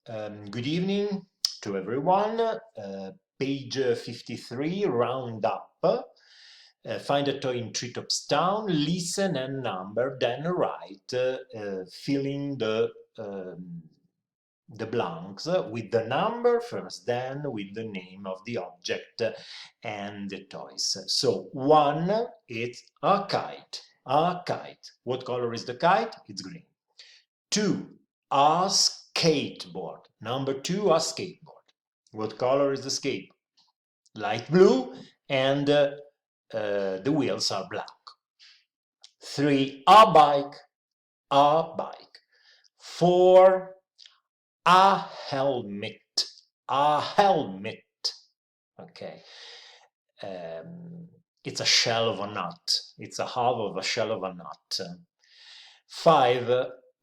Good evening to everyone. Page 53, round up. Find a toy in Treetops Town, listen and number, then write, filling the blanks with the number first, then with the name of the object and the toys. So 1, it's a kite. A kite. What color is the kite? It's green. 2, a skateboard. Number 2, a skateboard. What color is the skateboard? Light blue, and the wheels are black. 3, a bike. A bike. 4, a helmet. A helmet. Okay. It's a shell of a nut. It's a half of a shell of a nut. 5,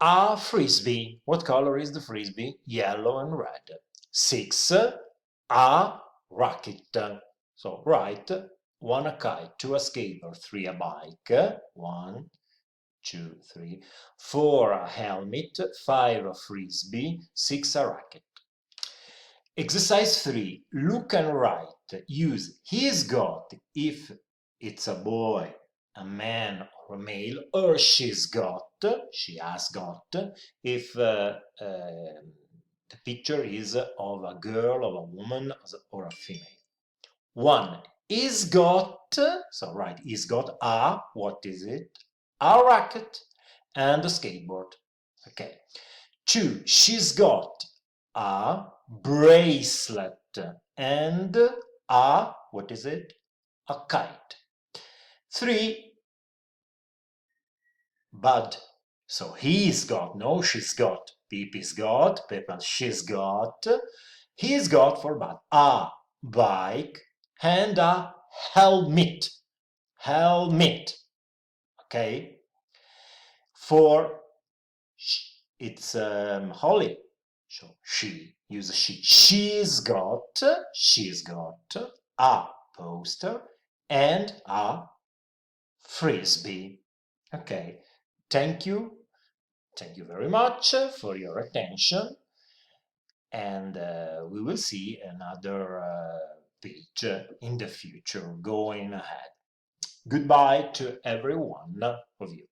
a frisbee. What color is the frisbee? Yellow and red. 6, a racket. So write 1 a kite, 2 a skateboard, 3 a bike, 1, 2, 3, 4 a helmet, 5 a frisbee, 6 a racket. Exercise 3, look and write. Use he's got if it's a boy, a man or a male, or she's got, she has got, if the picture is of a girl, of a woman, or a female. 1, is got, so right, is got a, what is it? A racket and a skateboard. Okay. 2, she's got a bracelet and a, what is it? A kite. 3, Bud. So he's got, no, she's got. Pipi's got, Peppa, she's got. He's got for Bud a bike and a helmet. Helmet. Okay. For it's Holly. So she, use a she. She's got a poster and a frisbee. Okay. Thank you. Thank you very much for your attention. And we will see another page in the future going ahead. Goodbye to every one of you.